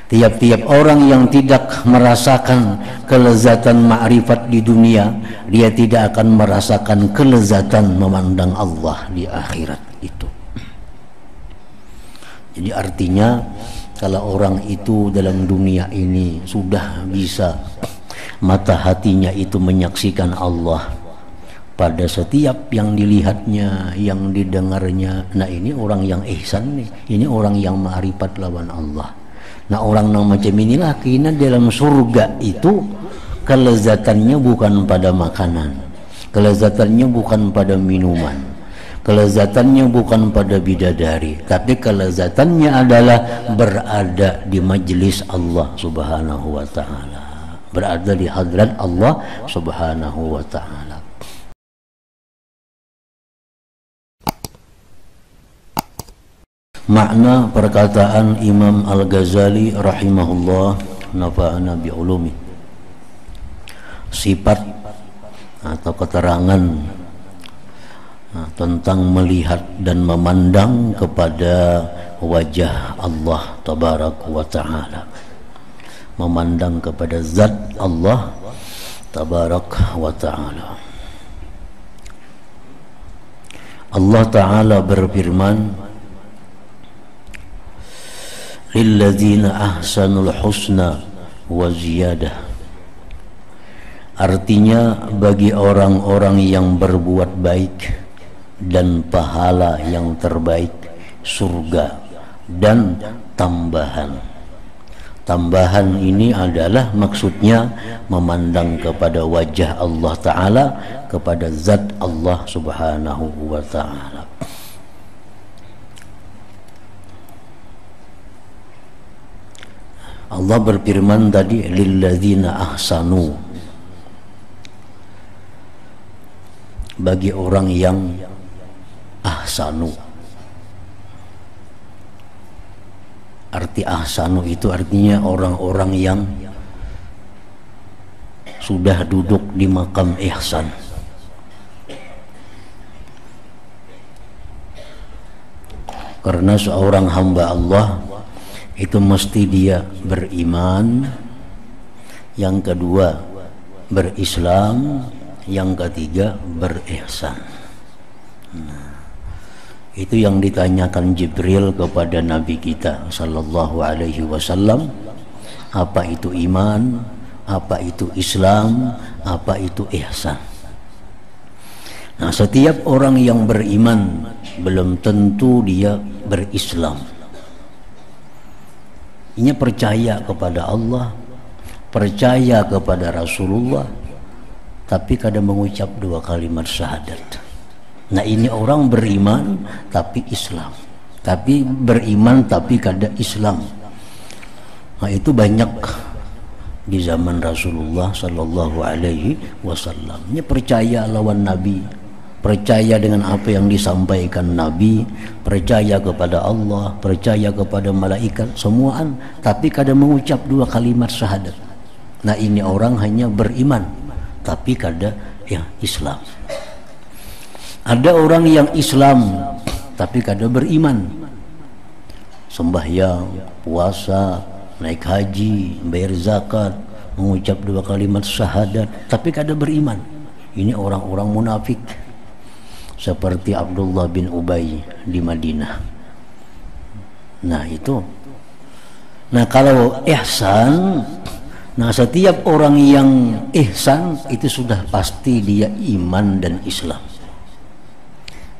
Tiap-tiap orang yang tidak merasakan kelezatan ma'rifat di dunia, dia tidak akan merasakan kelezatan memandang Allah di akhirat itu. Jadi artinya kalau orang itu dalam dunia ini sudah bisa mata hatinya itu menyaksikan Allah pada setiap yang dilihatnya, yang didengarnya, nah ini orang yang ihsan nih, ini orang yang ma'rifat lawan Allah. Nah orang yang macam inilah kina dalam surga itu kelezatannya bukan pada makanan, kelezatannya bukan pada minuman, kelezatannya bukan pada bidadari, tapi kelezatannya adalah berada di majlis Allah subhanahu wa ta'ala, berada di hadrat Allah subhanahu wa ta'ala. Makna perkataan Imam Al-Ghazali rahimahullah, nafa'ana bi'ulumi, sifat atau keterangan tentang melihat dan memandang kepada wajah Allah tabarak wa ta'ala, memandang kepada zat Allah tabarak wa ta'ala. Allah Ta'ala berfirman, lilladzina ahsanul husna wa ziyadah. Artinya bagi orang-orang yang berbuat baik dan pahala yang terbaik surga dan tambahan. Tambahan ini adalah maksudnya memandang kepada wajah Allah Ta'ala, kepada zat Allah Subhanahu wa Ta'ala. Allah berfirman tadi lilladzina ahsanu, bagi orang yang ahsanu. Arti ahsanu itu artinya orang-orang yang sudah duduk di makam ihsan. Karena seorang hamba Allah itu mesti dia beriman, yang kedua berislam, yang ketiga berihsan. Itu yang ditanyakan Jibril kepada Nabi kita sallallahu alaihi wasallam, apa itu iman, apa itu Islam, apa itu ihsan. Nah, setiap orang yang beriman belum tentu dia berislam. Ini percaya kepada Allah, percaya kepada Rasulullah, tapi kadang mengucap dua kalimat syahadat. Nah ini orang beriman tapi Islam, tapi beriman tapi kadang Islam. Nah itu banyak di zaman Rasulullah sallallahu alaihi wasallam. Ini percaya lawan Nabi, percaya dengan apa yang disampaikan Nabi, percaya kepada Allah, percaya kepada malaikat, semuaan, tapi kadang mengucap dua kalimat syahadat. Nah ini orang hanya beriman tapi kadang ya Islam. Ada orang yang Islam tapi kadang beriman, sembahyang, puasa, naik haji, bayar zakat, mengucap dua kalimat syahadat, tapi kadang beriman. Ini orang-orang munafik seperti Abdullah bin Ubay di Madinah. Nah itu. Nah kalau ihsan, nah setiap orang yang ihsan itu sudah pasti dia iman dan Islam.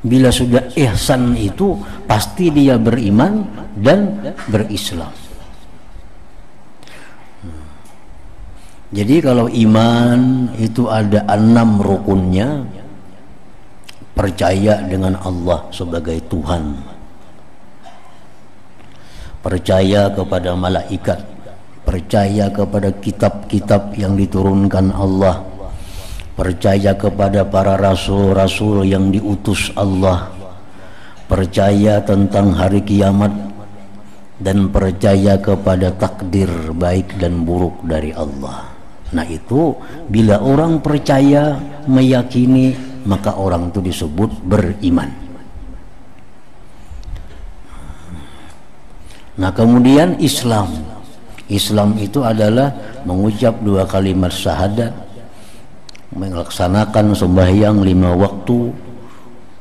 Bila sudah ihsan itu pasti dia beriman dan berislam. Jadi kalau iman itu ada 6 rukunnya. Percaya dengan Allah sebagai Tuhan, percaya kepada malaikat, percaya kepada kitab-kitab yang diturunkan Allah, percaya kepada para rasul-rasul yang diutus Allah, percaya tentang hari kiamat, dan percaya kepada takdir baik dan buruk dari Allah. Nah itu bila orang percaya, meyakini, maka orang itu disebut beriman. Nah kemudian Islam. Islam itu adalah mengucap 2 kalimat syahadat, melaksanakan sembahyang 5 waktu,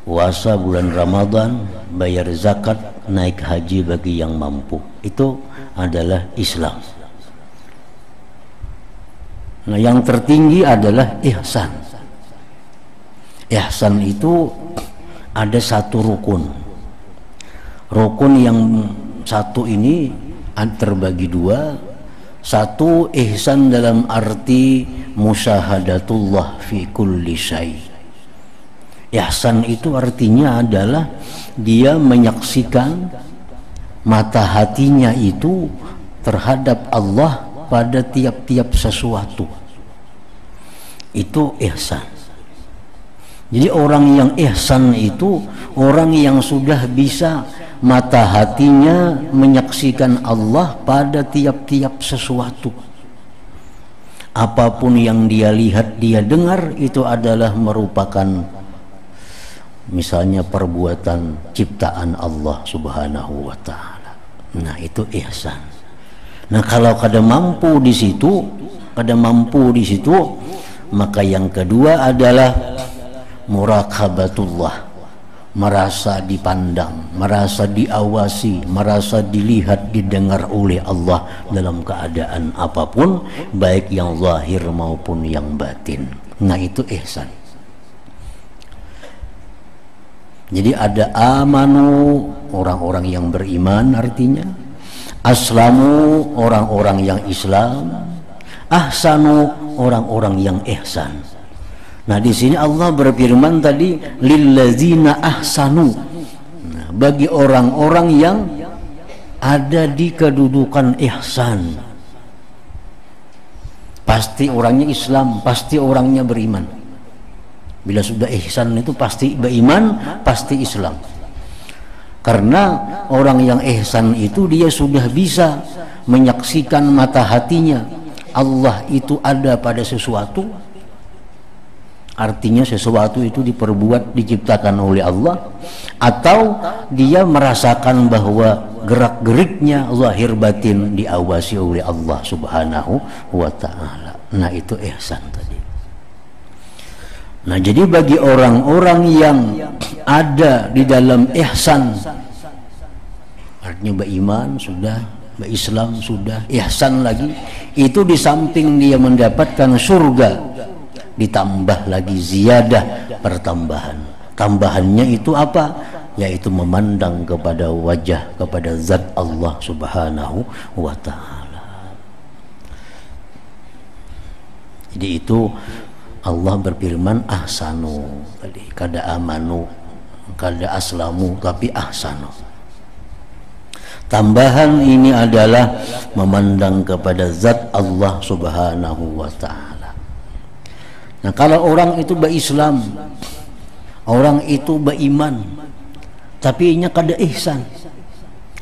puasa bulan Ramadan, bayar zakat, naik haji bagi yang mampu. Itu adalah Islam. Nah, yang tertinggi adalah ihsan. Ihsan itu ada 1 rukun. Rukun yang satu ini terbagi 2. 1 ihsan dalam arti musyahadatullah fi kulli syai'. Ihsan itu artinya adalah dia menyaksikan mata hatinya itu terhadap Allah pada tiap-tiap sesuatu. Itu ihsan. Jadi orang yang ihsan itu orang yang sudah bisa mata hatinya menyaksikan Allah pada tiap-tiap sesuatu. Apapun yang dia lihat, dia dengar, itu adalah merupakan misalnya perbuatan ciptaan Allah Subhanahu wa ta'ala. Nah, itu ihsan. Nah, kalau kada mampu di situ, maka yang kedua adalah muraqabatullah. Merasa dipandang, merasa diawasi, merasa dilihat, didengar oleh Allah dalam keadaan apapun, baik yang zahir maupun yang batin. Nah, itu ihsan. Jadi ada amanu, orang-orang yang beriman artinya, aslamu, orang-orang yang Islam, ahsanu, orang-orang yang ihsan. Nah, di sini Allah berfirman tadi lillazina ahsanu. Nah, bagi orang-orang yang ada di kedudukan ihsan. Pasti orangnya Islam, pasti orangnya beriman. Bila sudah ihsan itu pasti beriman, pasti Islam. Karena orang yang ihsan itu dia sudah bisa menyaksikan mata hatinya Allah itu ada pada sesuatu. Artinya sesuatu itu diperbuat, diciptakan oleh Allah, atau dia merasakan bahwa gerak-geriknya zahir batin diawasi oleh Allah Subhanahu wa ta'ala. Nah, itu ihsan tadi. Nah, jadi bagi orang-orang yang ada di dalam ihsan, artinya beriman sudah, berislam sudah, ihsan lagi, itu di samping dia mendapatkan surga, ditambah lagi ziyadah, pertambahan. Tambahannya itu apa? Yaitu memandang kepada wajah, kepada zat Allah Subhanahu wa ta'ala. Jadi itu Allah berfirman ahsanu tadi, kada amanu, kada aslamu, tapi ahsanu. Tambahan ini adalah memandang kepada zat Allah Subhanahu wa ta'ala. Nah, kalau orang itu berislam, orang itu beriman, tapi inya kada ihsan,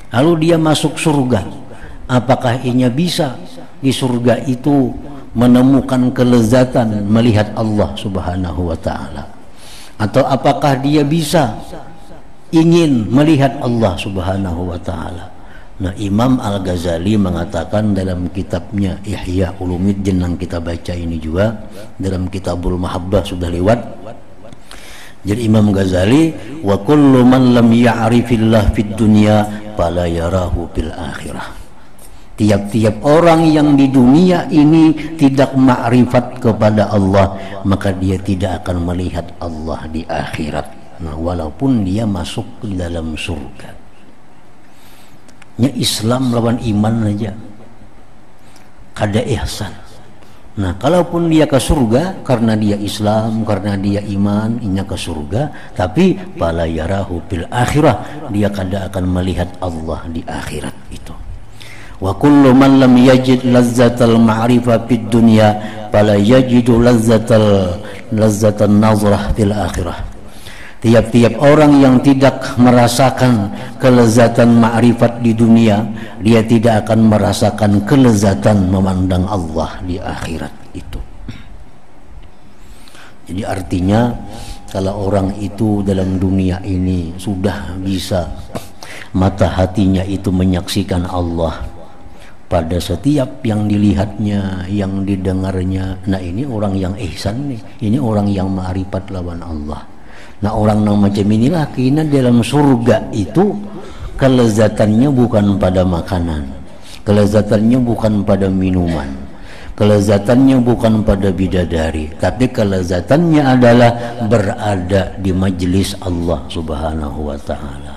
lalu dia masuk surga, apakah inya bisa di surga itu menemukan kelezatan melihat Allah Subhanahu wa ta'ala? Atau apakah dia bisa ingin melihat Allah Subhanahu wa ta'ala? Nah, Imam Al-Ghazali mengatakan dalam kitabnya Ihya Ulumuddin yang kita baca ini juga, dalam Kitabul Mahabbah sudah lewat. Jadi Imam Ghazali, wa kullu man lam ya'rifillah fid dunya fala yarahu fil akhirah. Tiap-tiap orang yang di dunia ini tidak ma'rifat kepada Allah, maka dia tidak akan melihat Allah di akhirat. Nah, walaupun dia masuk ke dalam surga. Nya Islam lawan iman aja, kada ihsan. Nah, kalaupun dia ke surga karena dia Islam, karena dia iman, inya ke surga, tapi pala yarahu fil akhirah, dia kada akan melihat Allah di akhirat itu. Wa kullu man lam yajid lazzatal ma'rifah fid dunya fala yajidu lazzatan nazrah fil akhirah. Tiap-tiap orang yang tidak merasakan kelezatan ma'rifat di dunia, dia tidak akan merasakan kelezatan memandang Allah di akhirat itu. Jadi artinya kalau orang itu dalam dunia ini sudah bisa mata hatinya itu menyaksikan Allah pada setiap yang dilihatnya, yang didengarnya. Nah ini orang yang ihsan nih, ini orang yang ma'rifat lawan Allah. Nah orang yang macam inilah kina dalam surga itu kelezatannya bukan pada makanan, kelezatannya bukan pada minuman, kelezatannya bukan pada bidadari, tapi kelezatannya adalah berada di majlis Allah subhanahu wa ta'ala,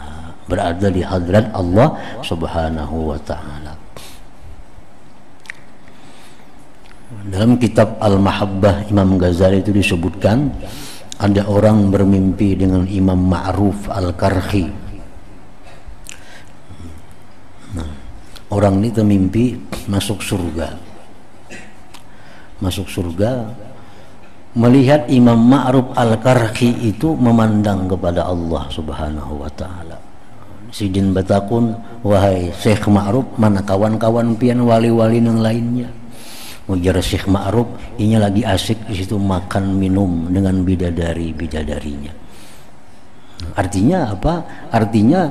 berada di hadrat Allah subhanahu wa ta'ala. Dalam kitab Al-Mahabbah Imam Ghazali itu disebutkan ada orang bermimpi dengan Imam Ma'ruf Al-Karhi. Nah, orang ini termimpi masuk surga, melihat Imam Ma'ruf Al-Karhi itu memandang kepada Allah subhanahu wa ta'ala. Sidin batakun, wahai Syekh Ma'ruf, mana kawan-kawan pian wali-wali yang lainnya? Ujar Syekh Ma'ruf, ini lagi asik di situ makan minum dengan bidadarinya. Artinya apa? Artinya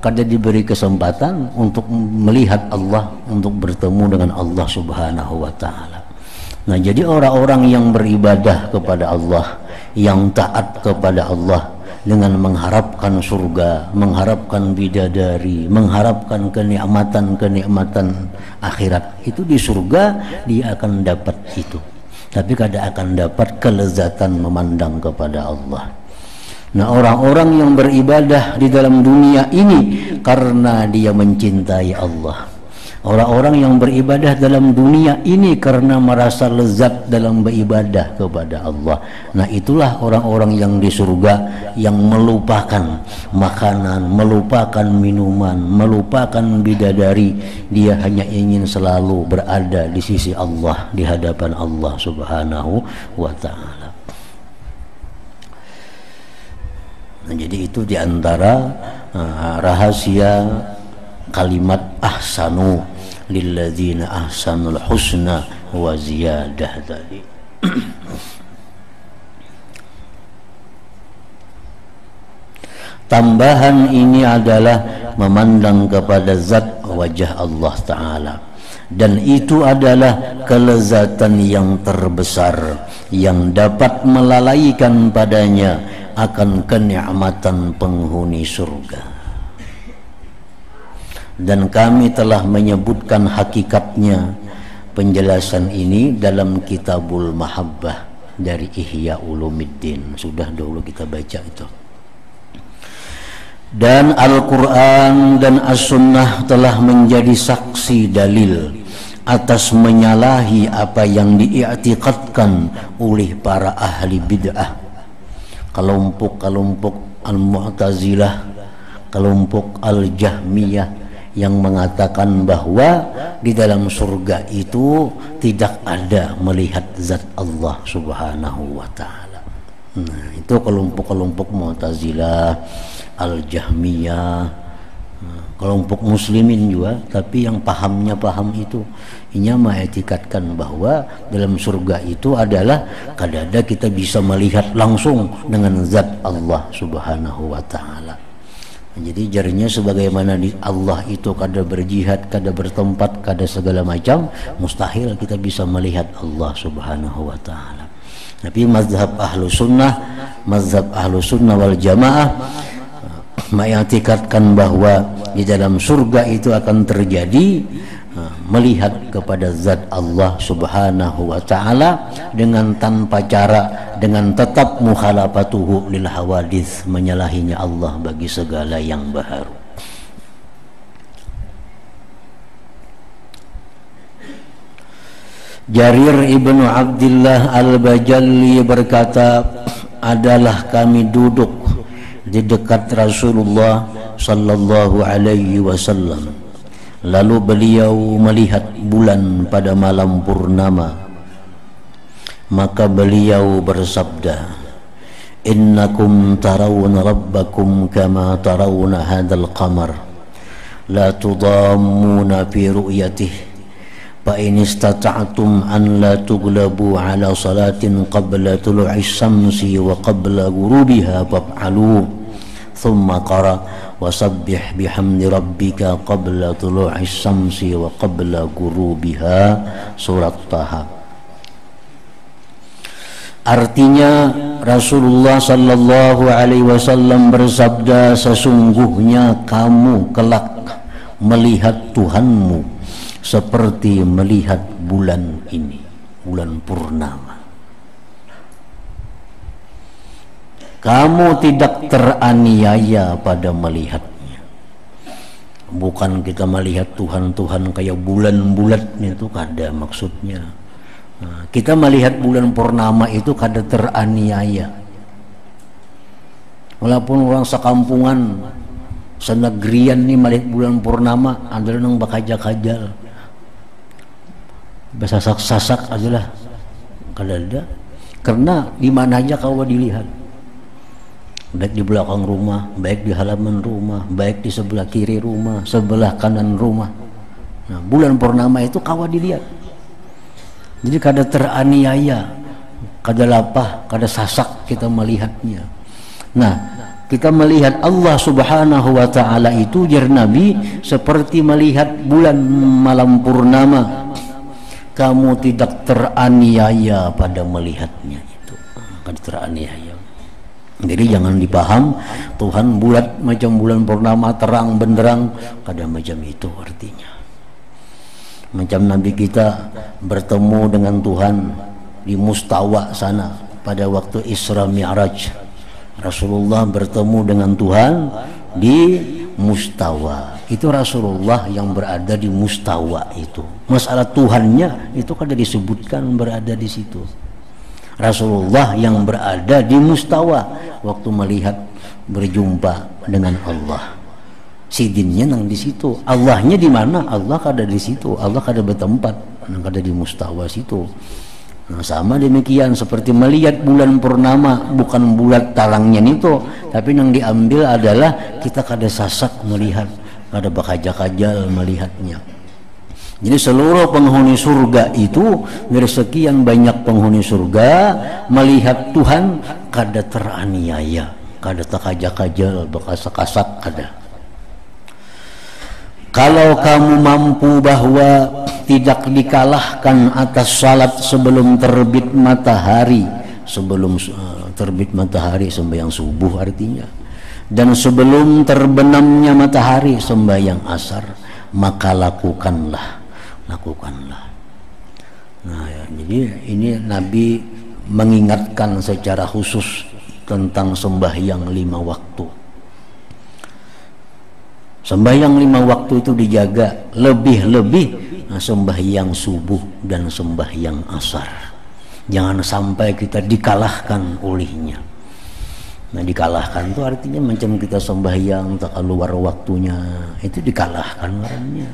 kada diberi kesempatan untuk melihat Allah, untuk bertemu dengan Allah subhanahu wa ta'ala. Nah jadi orang-orang yang beribadah kepada Allah, yang taat kepada Allah dengan mengharapkan surga, mengharapkan bidadari, mengharapkan kenikmatan akhirat, itu di surga dia akan dapat itu, tapi kada akan dapat kelezatan memandang kepada Allah. Nah orang-orang yang beribadah di dalam dunia ini karena dia mencintai Allah, orang-orang yang beribadah dalam dunia ini karena merasa lezat dalam beribadah kepada Allah. Nah itulah orang-orang yang di surga, yang melupakan makanan, melupakan minuman, melupakan bidadari. Dia hanya ingin selalu berada di sisi Allah, di hadapan Allah subhanahu wa ta'ala. Nah, jadi itu diantara rahasia kalimat ahsanu lilladzina ahsanul husna wa ziyadah tadi. Tambahan ini adalah memandang kepada zat wajah Allah Ta'ala, dan itu adalah kelezatan yang terbesar yang dapat melalaikan padanya akan kenikmatan penghuni surga. Dan kami telah menyebutkan hakikatnya, penjelasan ini dalam Kitabul Mahabbah dari Ihya Ulumuddin. Sudah dulu kita baca itu. Dan Al-Quran dan As-Sunnah telah menjadi saksi dalil atas menyalahi apa yang diiktikadkan oleh para ahli bid'ah, kelompok Al-Mu'tazilah, kelompok Al-Jahmiyah, yang mengatakan bahwa di dalam surga itu tidak ada melihat zat Allah subhanahu wa ta'ala. Nah itu kelompok-kelompok Mu'tazilah, Al-Jahmiyah, kelompok muslimin juga, tapi yang pahamnya paham itu inya mengetikatkan bahwa dalam surga itu adalah kadada kita bisa melihat langsung dengan zat Allah subhanahu wa ta'ala. Jadi jarinya sebagaimana di Allah itu kada berjihad, kada bertempat, kada segala macam, mustahil kita bisa melihat Allah subhanahu wa ta'ala. Tapi mazhab ahlu sunnah wal jamaah mengatikadkan bahwa di dalam surga itu akan terjadi melihat kepada zat Allah subhanahu wa ta'ala dengan tanpa cara, dengan tetap mukhalafatuhu lil hawadith, menyalahinya Allah bagi segala yang baharu. Jarir ibnu Abdillah al-Bajalli berkata, adalah kami duduk di dekat Rasulullah sallallahu alaihi wasallam, lalu beliau melihat bulan pada malam purnama, maka beliau bersabda, innakum tarawna rabbakum kama tarawna hadzal qamar la tudammuna fi ru'yatihi fa in istata'tum an la tughlabu ala salatin qabla tulu'i syamsi wa qabla ghurubiha faf'alu. Thumma qara wasabbih bihamdi rabbika qabla tulu'is syamsi wa qabla ghurubiha. Surat Taha. Artinya Rasulullah sallallahu alaihi wasallam bersabda, sesungguhnya kamu kelak melihat Tuhanmu seperti melihat bulan ini, bulan purnama. Kamu tidak teraniaya pada melihatnya. Bukan kita melihat Tuhan kayak bulan-bulan itu kada maksudnya. Nah, kita melihat bulan purnama itu kada teraniaya. Walaupun orang sekampungan, senegrian nih melihat bulan purnama adalah nang bakajak-kajal, besasak-sasak adalah kada ada. Karena di mana aja kau dilihat, baik di belakang rumah, baik di halaman rumah, baik di sebelah kiri rumah, sebelah kanan rumah. Nah, bulan purnama itu kau dilihat. Jadi kada teraniaya, kada lapah, kada sasak kita melihatnya. Nah, kita melihat Allah subhanahu wa ta'ala itu jar Nabi seperti melihat bulan malam purnama. Kamu tidak teraniaya pada melihatnya itu, kada teraniaya. Jadi jangan dipaham Tuhan bulat macam bulan purnama terang benderang, kada macam itu artinya. Macam Nabi kita bertemu dengan Tuhan di Mustawa sana pada waktu Isra Mi'raj. Rasulullah bertemu dengan Tuhan di Mustawa. Itu Rasulullah yang berada di Mustawa itu. Masalah Tuhannya itu kada disebutkan berada di situ. Rasulullah yang berada di Mustawa waktu melihat berjumpa dengan Allah. Sidinnya nang di situ, Allahnya di mana? Allah kada di situ, Allah kada bertempat, nang kada di Mustawa situ. Nah, sama demikian seperti melihat bulan purnama, bukan bulat talangnya itu, tapi yang diambil adalah kita kada sasak melihat, kada bakajak-kajal melihatnya. Jadi seluruh penghuni surga itu, dari sekian banyak penghuni surga, melihat Tuhan kada teraniaya, kada takajak-kajal, bakasak-kasak kada. Kalau kamu mampu bahwa tidak dikalahkan atas salat sebelum terbit matahari, sebelum terbit matahari sembahyang subuh artinya, dan sebelum terbenamnya matahari sembahyang asar, maka lakukanlah. Nah ya, jadi ini Nabi mengingatkan secara khusus tentang sembahyang 5 waktu. Sembahyang 5 waktu itu dijaga, lebih-lebih sembahyang subuh dan sembahyang asar. Jangan sampai kita dikalahkan olehnya. Nah, dikalahkan itu artinya macam kita sembahyang tak keluar waktunya, itu dikalahkan orangnya.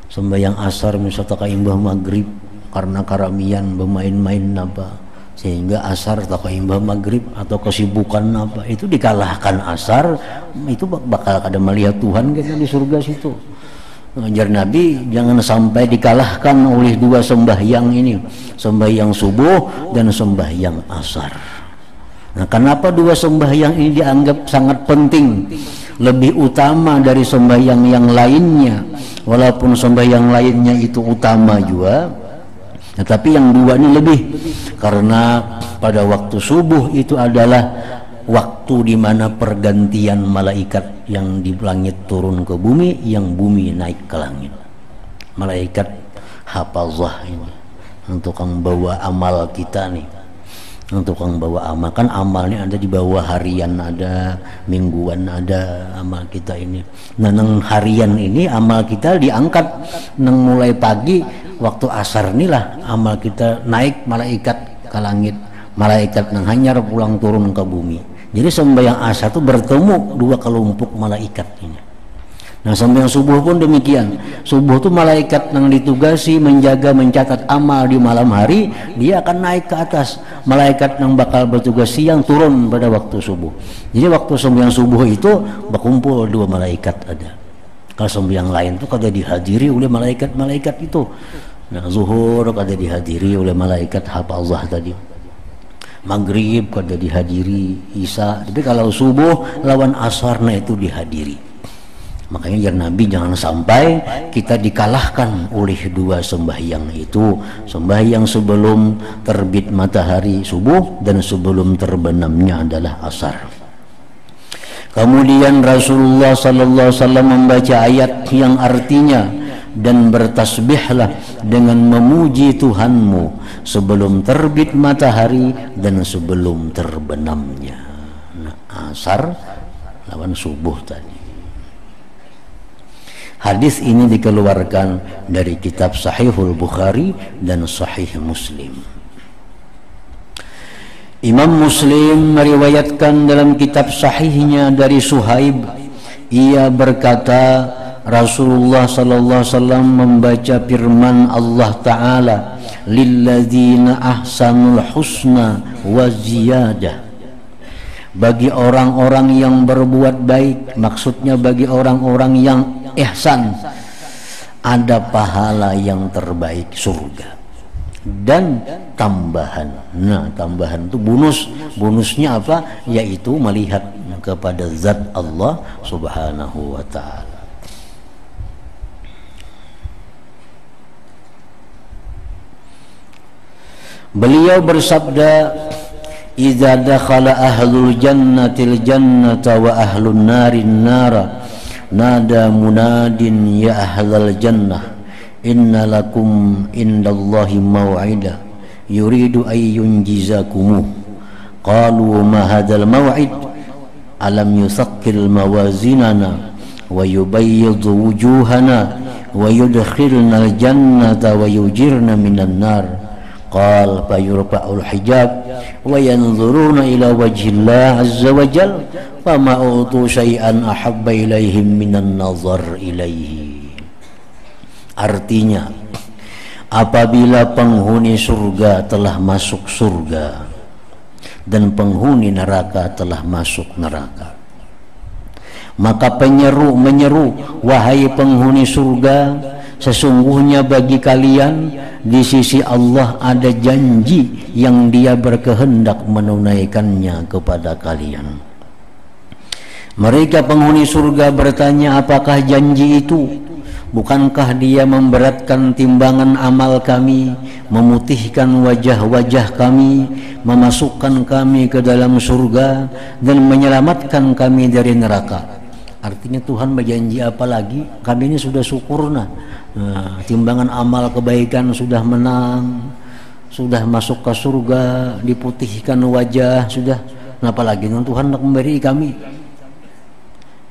Sembahyang asar misalnya tak imbah maghrib karena karamian bermain-main apa, sehingga asar tak imbah maghrib atau kesibukan apa, itu dikalahkan asar, itu bakal ada melihat Tuhan kita di surga situ. Ajar Nabi jangan sampai dikalahkan oleh 2 sembahyang ini, sembahyang subuh dan sembahyang asar. Nah, kenapa 2 sembahyang ini dianggap sangat penting, lebih utama dari sembahyang yang lainnya, walaupun sembahyang lainnya itu utama juga, tetapi yang 2 ini lebih, karena pada waktu subuh itu adalah waktu di mana pergantian malaikat yang di langit turun ke bumi, yang bumi naik ke langit. Malaikat hafazah ini, untuk yang bawa amal kita nih, untuk yang bawa amal, kan amalnya ada di bawah harian, ada mingguan, ada amal kita ini. Nah, nang harian ini amal kita diangkat nang mulai pagi waktu asar inilah amal kita naik malaikat ke langit, malaikat nang hanyar pulang turun ke bumi. Jadi sembahyang asar itu bertemu 2 kelompok malaikat ini. Nah, sembahyang subuh pun demikian. Subuh itu malaikat yang ditugasi menjaga, mencatat amal di malam hari, dia akan naik ke atas. Malaikat yang bakal bertugas siang turun pada waktu subuh. Jadi waktu sembahyang subuh itu berkumpul 2 malaikat ada. Kalau sembahyang lain itu kada dihadiri oleh malaikat-malaikat itu. Nah, zuhur kada dihadiri oleh malaikat hafazah tadi. maghrib kada dihadiri, isya, tapi kalau subuh lawan asarna itu dihadiri. Makanya ya Nabi jangan sampai kita dikalahkan oleh dua sembahyang itu, sembahyang sebelum terbit matahari subuh dan sebelum terbenamnya adalah asar. Kemudian Rasulullah sallallahu alaihi wasallam membaca ayat yang artinya dan bertasbihlah dengan memuji Tuhanmu sebelum terbit matahari dan sebelum terbenamnya. Nah, asar lawan subuh tadi. Hadis ini dikeluarkan dari kitab Sahihul Bukhari dan Sahih Muslim. Imam Muslim meriwayatkan dalam kitab sahihnya dari Suhaib, ia berkata Rasulullah sallallahu alaihi wasallam membaca firman Allah taala, lilladzina ahsanul husna wa ziyadah. Bagi orang-orang yang berbuat baik, maksudnya bagi orang-orang yang ihsan, ada pahala yang terbaik, surga dan tambahan. Nah, tambahan itu bonusnya apa? Yaitu melihat kepada zat Allah subhanahu wa ta'ala. Beliau bersabda, idza dakhala ahlul jannatil jannata wa ahlun narin nara nada munadin ya ahlal jannah inna lakum indallahi maw'ida yuridu ay yunjizakum. Qalu ma hadzal maw'id alam yusaqqil mawazinana wa yubayyid wujuhana wa yudkhilna al-jannata wa yujirna minan nar. Qal fa yurfa'ul hijab wa yanzuruna ila wajhillah azza wa jal fama utu syai'an ahabba ilaihim minan nazar ilaihi. Artinya, apabila penghuni surga telah masuk surga dan penghuni neraka telah masuk neraka, maka penyeru menyeru, wahai penghuni surga, sesungguhnya bagi kalian di sisi Allah ada janji yang Dia berkehendak menunaikannya kepada kalian. Mereka penghuni surga bertanya, apakah janji itu? Bukankah Dia memberatkan timbangan amal kami, memutihkan wajah-wajah kami, memasukkan kami ke dalam surga dan menyelamatkan kami dari neraka? Artinya Tuhan berjanji apa lagi? Kami ini sudah syukurna. Nah, timbangan amal kebaikan sudah menang, sudah masuk ke surga, diputihkan wajah, sudah. Kenapa lagi Tuhan nak memberi kami?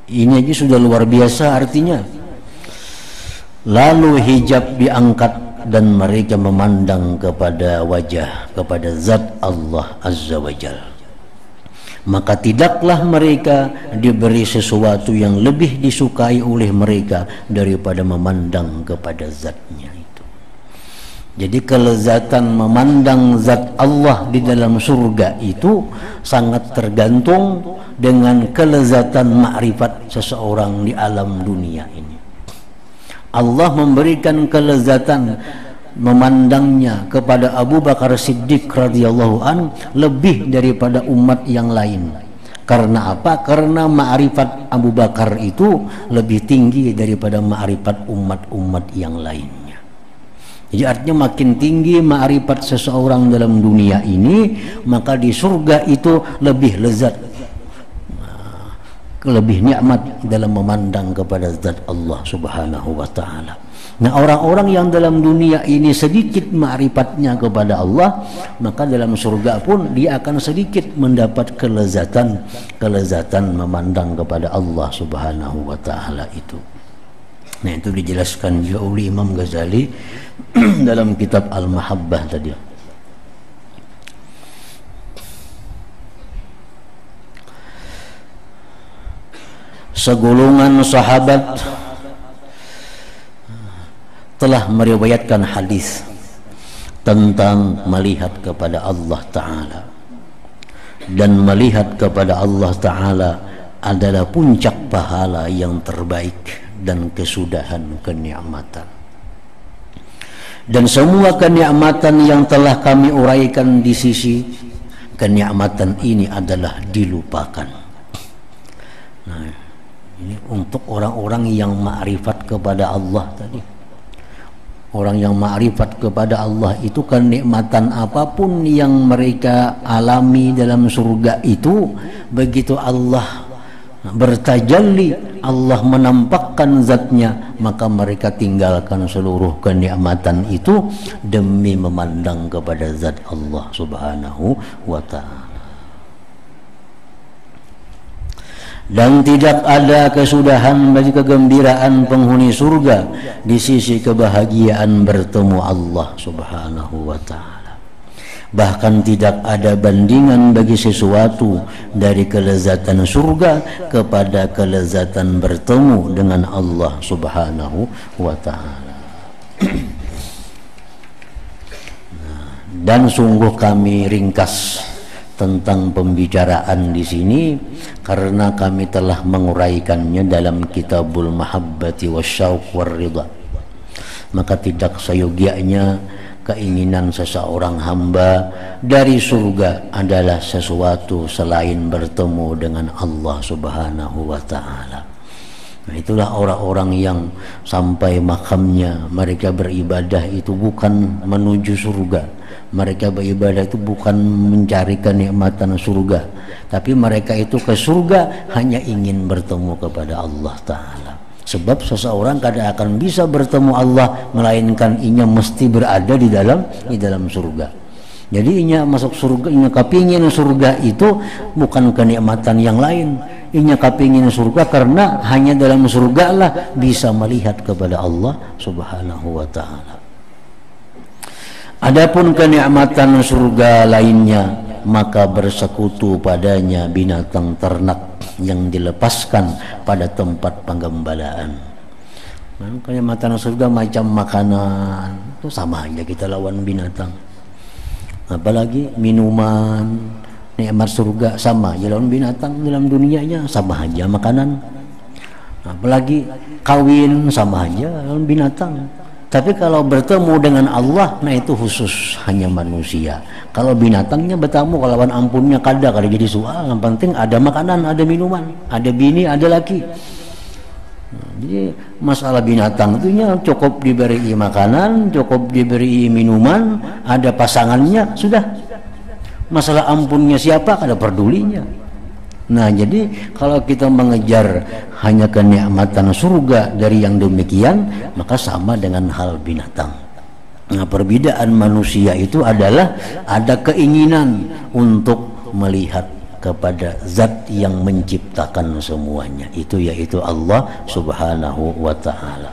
Ini aja sudah luar biasa artinya. Lalu hijab diangkat dan mereka memandang kepada wajah, kepada zat Allah azza wa jalla. Maka tidaklah mereka diberi sesuatu yang lebih disukai oleh mereka daripada memandang kepada zatnya itu. Jadi kelezatan memandang zat Allah di dalam surga itu sangat tergantung dengan kelezatan ma'rifat seseorang di alam dunia ini. Allah memberikan kelezatan memandangnya kepada Abu Bakar Siddiq radhiyallahu an lebih daripada umat yang lain. Karena apa? Karena ma'rifat Abu Bakar itu lebih tinggi daripada ma'rifat umat-umat yang lainnya. Jadi artinya makin tinggi ma'rifat seseorang dalam dunia ini, maka di surga itu lebih lezat, lebih nikmat dalam memandang kepada zat Allah subhanahu wa ta'ala. Nah, orang-orang yang dalam dunia ini sedikit ma'rifatnya kepada Allah, maka dalam surga pun dia akan sedikit mendapat kelezatan memandang kepada Allah subhanahu wa ta'ala itu. Nah, itu dijelaskan juga oleh Imam Ghazali dalam kitab Al-Mahabbah tadi. Segolongan sahabat telah meriwayatkan hadis tentang melihat kepada Allah Ta'ala, dan melihat kepada Allah Ta'ala adalah puncak pahala yang terbaik dan kesudahan kenikmatan. Dan semua kenikmatan yang telah kami uraikan di sisi kenikmatan ini adalah dilupakan. Nah, ini untuk orang-orang yang ma'rifat kepada Allah tadi. Orang yang ma'rifat kepada Allah itu kenikmatan apapun yang mereka alami dalam surga itu, begitu Allah bertajalli, Allah menampakkan zatnya, maka mereka tinggalkan seluruh kenikmatan itu demi memandang kepada zat Allah subhanahu wa ta'ala. Dan tidak ada kesudahan bagi kegembiraan penghuni surga di sisi kebahagiaan bertemu Allah subhanahu wa ta'ala. Bahkan tidak ada bandingan bagi sesuatu dari kelezatan surga kepada kelezatan bertemu dengan Allah subhanahu wa ta'ala. Dan sungguh kami ringkas tentang pembicaraan di sini karena kami telah menguraikannya dalam Kitabul Mahabbati Wasyauq Warridha. Maka tidak seyogianya keinginan seseorang hamba dari surga adalah sesuatu selain bertemu dengan Allah subhanahu wa ta'ala. Nah, itulah orang-orang yang sampai makamnya mereka beribadah itu bukan menuju surga. Mereka beribadah itu bukan mencari kenikmatan surga, tapi mereka itu ke surga hanya ingin bertemu kepada Allah ta'ala. Sebab seseorang kadang akan bisa bertemu Allah melainkan inya mesti berada di dalam surga. Jadi inya masuk surga, inya kepingin surga itu bukan kenikmatan yang lain. Inya kepingin surga karena hanya dalam surga lah bisa melihat kepada Allah subhanahu wa ta'ala. Adapun kenikmatan surga lainnya, maka bersekutu padanya binatang ternak yang dilepaskan pada tempat penggembalaan. Kenikmatan surga macam makanan itu sama aja kita lawan binatang. Apalagi minuman, nikmat surga sama aja lawan binatang dalam dunianya, sama aja makanan. Apalagi kawin sama aja lawan binatang. Tapi kalau bertemu dengan Allah, nah itu khusus hanya manusia. Kalau binatangnya bertemu kalawan ampunnya kada jadi soal. Yang penting ada makanan, ada minuman, ada bini, ada laki. Jadi masalah binatang itu cukup diberi makanan, cukup diberi minuman, ada pasangannya, sudah. Masalah ampunnya siapa kada pedulinya. Nah, jadi kalau kita mengejar hanya kenikmatan surga dari yang demikian, maka sama dengan hal binatang. Nah, perbedaan manusia itu adalah ada keinginan untuk melihat kepada zat yang menciptakan semuanya, itu yaitu Allah subhanahu wa ta'ala.